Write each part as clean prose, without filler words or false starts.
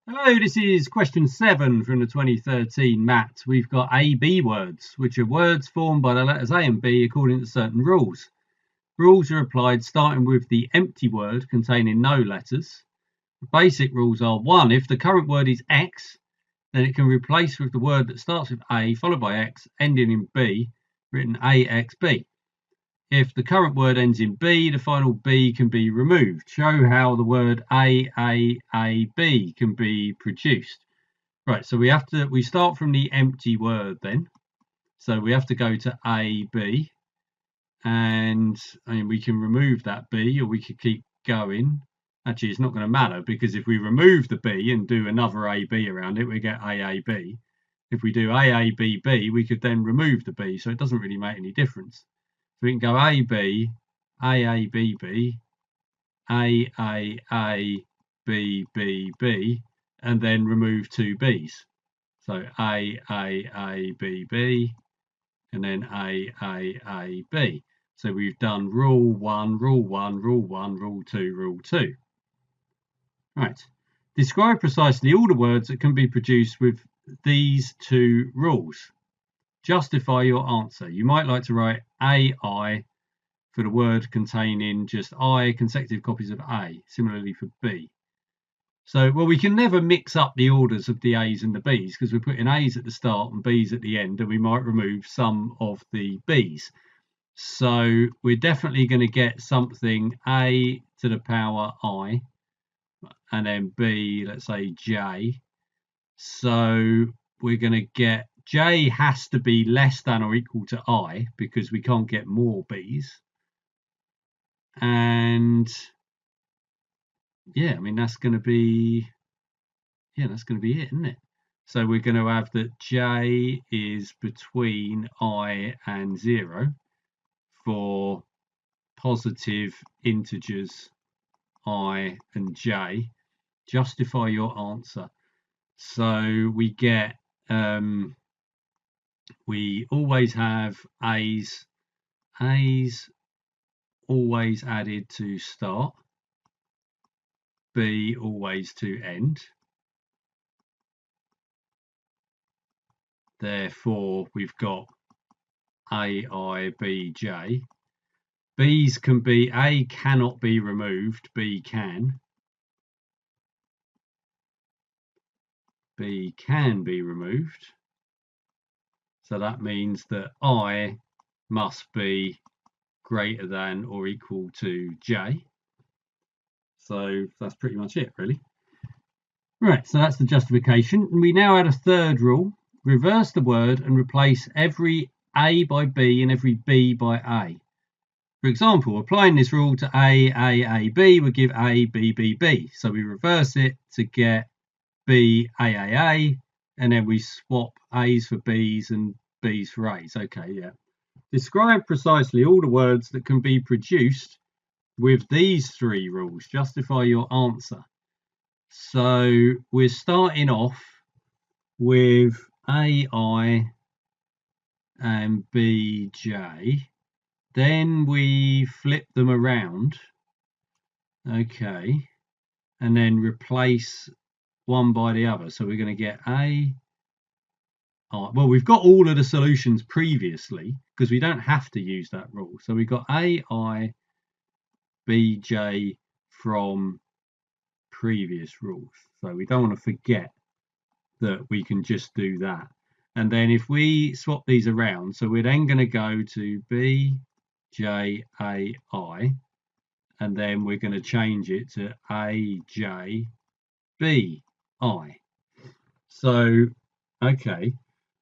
Hello, this is question 7 from the 2013 MAT. We've got A-B words, which are words formed by the letters A and B according to certain rules. Rules are applied starting with the empty word containing no letters. The basic rules are 1. If the current word is X, then it can replace with the word that starts with A followed by X ending in B, written AXB. If the current word ends in B, the final B can be removed. Show how the word A-B can be produced. Right, so we start from the empty word then. So we have to go to A-B, and we can remove that B or we could keep going. Actually, it's not going to matter because if we remove the B and do another A-B around it, we get AAB. If we do AABB, we could then remove the B, so it doesn't really make any difference. So we can go AB, AABB, AAABBB, and then remove two B's. So AAABB, and then AAAB. So we've done rule 1, rule 1, rule 1, rule 2, rule 2. Right. Describe precisely all the words that can be produced with these two rules. Justify your answer. You might like to write AI for the word containing just I consecutive copies of A, similarly for B. So, well, we can never mix up the orders of the A's and the B's because we're putting A's at the start and B's at the end, and we might remove some of the B's. So we're definitely going to get something A to the power I, and then B, let's say J. So we're going to get J has to be less than or equal to I because we can't get more B's. And yeah, that's going to be it, isn't it? So we're going to have that J is between I and 0 for positive integers I and J. Justify your answer. So we get we always have A's always added to start, B always to end. Therefore, we've got AIBJ. B's can be, A cannot be removed, B can. B can be removed. So that means that I must be greater than or equal to J. So that's pretty much it, really. Right, so that's the justification. And we now add a third rule. Reverse the word and replace every A by B and every B by A. For example, applying this rule to A, would give A, B, B, B. So we reverse it to get B, A, and then we swap A's for B's and B's for A's. Okay, yeah. Describe precisely all the words that can be produced with these three rules. Justify your answer. So we're starting off with AI and BJ. Then we flip them around. Okay. And then replace one by the other. So we're going to get A. Well, we've got all of the solutions previously because we don't have to use that rule. So we've got AI, BJ from previous rules. So we don't want to forget that we can just do that. And then if we swap these around, so we're then going to go to B, J, A, I, and then we're going to change it to A, J, B, I. So, okay.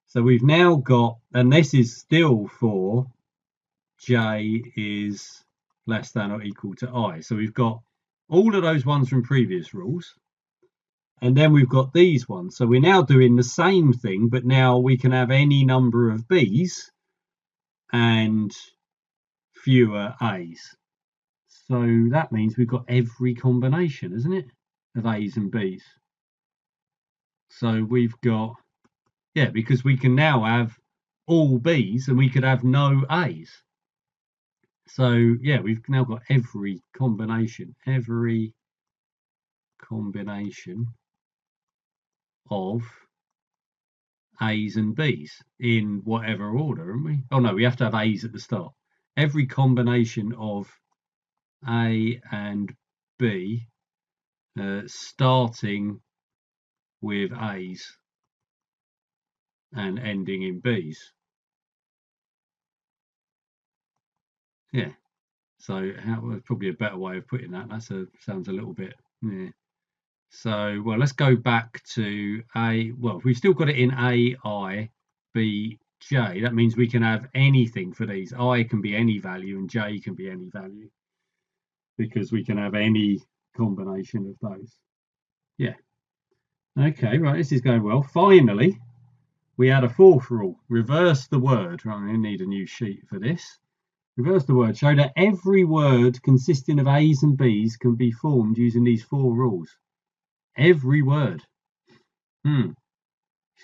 So we've now got, and this is still for J is less than or equal to I. So we've got all of those ones from previous rules. And then we've got these ones. So we're now doing the same thing, but now we can have any number of B's and fewer A's. So that means we've got every combination, isn't it, of A's and B's. So we've got, yeah, because we can now have all B's and we could have no A's. So yeah, we've now got every combination of A's and B's in whatever order, haven't we? Oh no, we have to have A's at the start. Every combination of A and B starting with A's and ending in B's. Yeah. So probably a better way of putting that. Sounds a little bit. Yeah. So well, let's go back to A. Well, we've still got it in A, I, B, J. That means we can have anything for these. I can be any value and J can be any value because we can have any combination of those. Yeah. Okay, right. This is going well. Finally, we add a fourth rule. Reverse the word. Right, I'm going to need a new sheet for this. Reverse the word. Show that every word consisting of A's and B's can be formed using these four rules. Every word.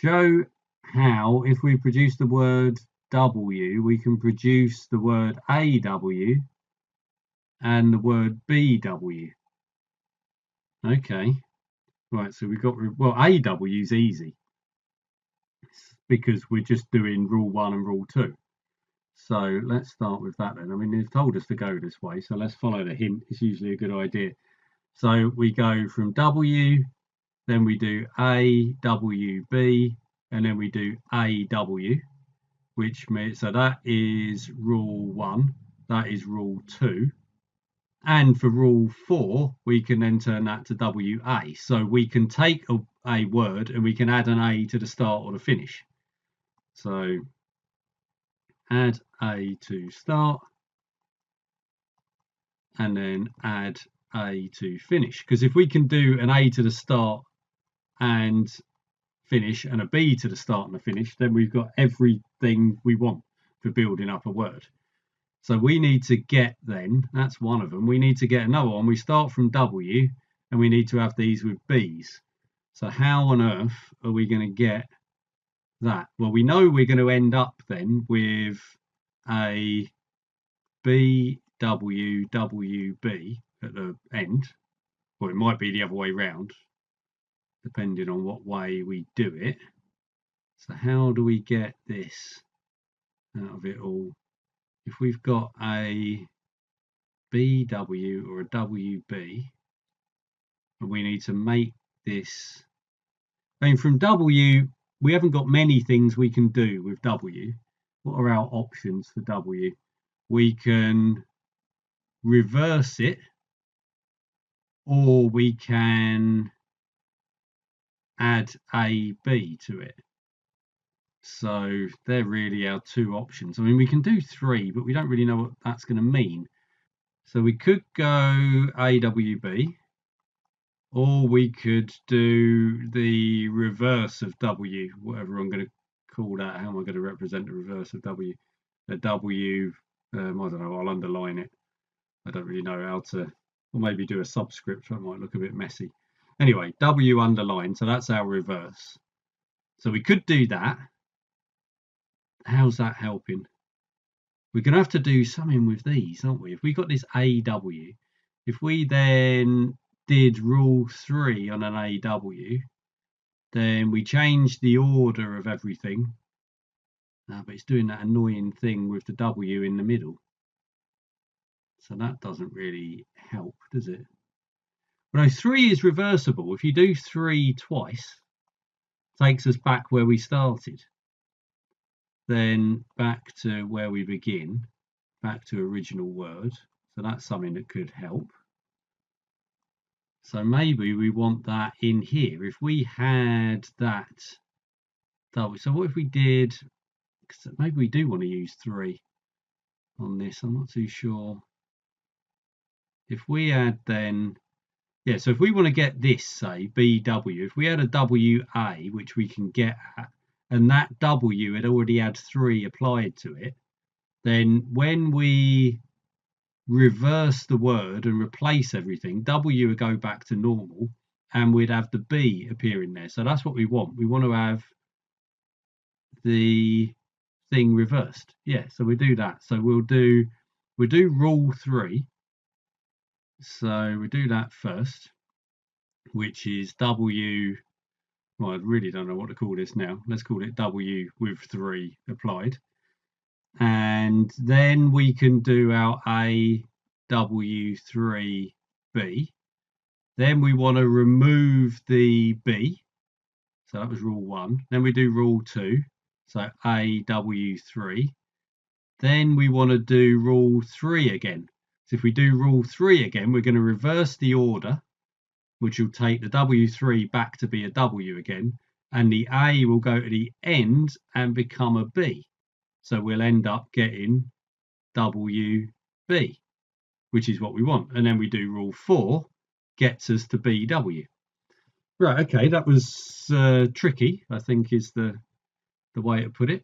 Show how, if we produce the word W, we can produce the word AW and the word BW. Okay. Right, so we've got, well, AW is easy because we're just doing rule 1 and rule 2. So let's start with that then. I mean, they've told us to go this way, so let's follow the hint. It's usually a good idea. So we go from W, then we do AWB, and then we do AW, which means, so that is rule 1, that is rule 2. And for rule 4, we can then turn that to WA. So we can take a word and we can add an A to the start or the finish. So add A to start and then add A to finish. Because if we can do an A to the start and finish and a B to the start and the finish, then we've got everything we want for building up a word. So we need to get then, that's one of them, we need to get another one. We start from W and we need to have these with B's. So how on earth are we going to get that? Well, we know we're going to end up then with a BWWB at the end, or it might be the other way round, depending on what way we do it. So how do we get this out of it all? If we've got a BW or a WB, and we need to make this, I mean, from W, we haven't got many things we can do with W. What are our options for W? We can reverse it, or we can add a B to it. So they're really our two options. I mean, we can do 3, but we don't really know what that's going to mean. So we could go AWB, or we could do the reverse of W, whatever I'm going to call that. How am I going to represent the reverse of W? A W, I don't know, I'll underline it. I don't really know how to, or maybe do a subscript, that might look a bit messy. Anyway, W underline, so that's our reverse. So we could do that. How's that helping? We're going to have to do something with these, aren't we? If we got this AW, if we then did rule 3 on an AW, then we change the order of everything. But it's doing that annoying thing with the W in the middle. So that doesn't really help, does it? Well, no, 3 is reversible. If you do 3 twice, takes us back where we started. Then back to where we begin, back to original word. So that's something that could help. So maybe we want that in here. If we had that, so what if we did, maybe we do want to use 3 on this, I'm not too sure. If we add then, yeah, so if we want to get this, say, BW, if we had a WA, which we can get at, and that W had already had 3 applied to it, then when we reverse the word and replace everything, W would go back to normal, and we'd have the B appearing there. So that's what we want. We want to have the thing reversed. Yeah, so we do that. So we'll do rule 3. So we do that first, which is W well, I really don't know what to call this now. Let's call it W with 3 applied. And then we can do our AW3B. Then we want to remove the B. So that was rule 1. Then we do rule 2. So AW3. Then we want to do rule 3 again. So if we do rule 3 again, we're going to reverse the order, which will take the W3 back to be a W again. And the A will go to the end and become a B. So we'll end up getting WB, which is what we want. And then we do rule 4, gets us to BW. Right, okay, that was tricky, I think is the way to put it.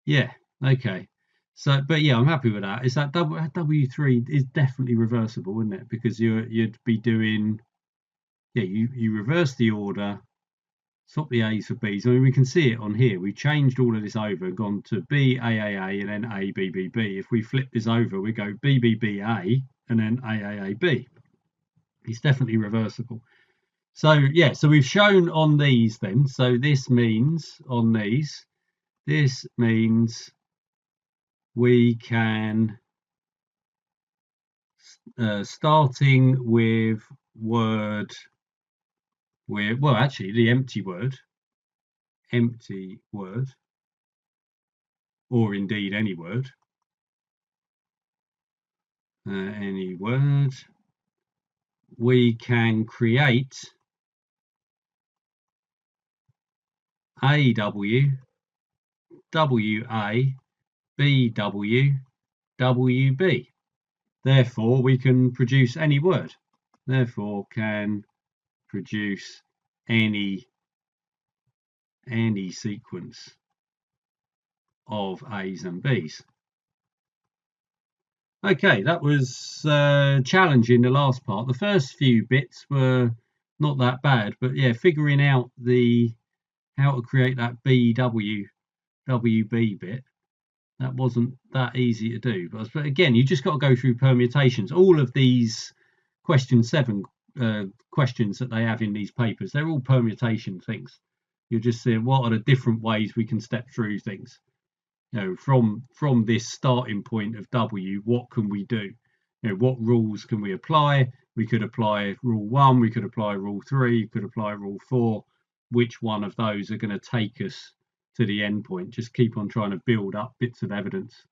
Yeah, okay. So, but yeah, I'm happy with that. Is that W3 is definitely reversible, isn't it? Because you'd be doing, yeah, you reverse the order, swap the A's for B's. I mean, we can see it on here. We changed all of this over, gone to B, A, A, A, and then A, B, B, B. If we flip this over, we go B, B, B, A, and then A, A, A, B. It's definitely reversible. So, yeah, so we've shown on these then. So this means on these, this means we can, starting with word, well, actually, the empty word, or indeed any word, we can create AW, WA, BW, WB. Therefore, we can produce any word. Therefore, can produce any sequence of A's and B's. Okay, that was challenging, the last part. The first few bits were not that bad, but yeah, figuring out how to create that BW, WB bit, that wasn't that easy to do. But again, you just got to go through permutations. All of these question 7 questions that they have in these papers, they're all permutation things. You're just seeing what are the different ways we can step through things. You know, from this starting point of W, what can we do? You know, what rules can we apply? We could apply rule 1, we could apply rule 3, we could apply rule 4. Which one of those are going to take us to the end point? Just keep on trying to build up bits of evidence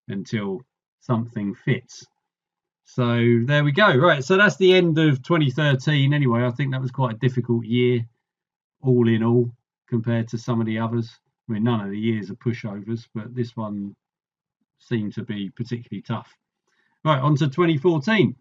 until something fits. So there we go. Right, so that's the end of 2013. Anyway, I think that was quite a difficult year, all in all, compared to some of the others. I mean, none of the years are pushovers, but this one seemed to be particularly tough. Right, on to 2014.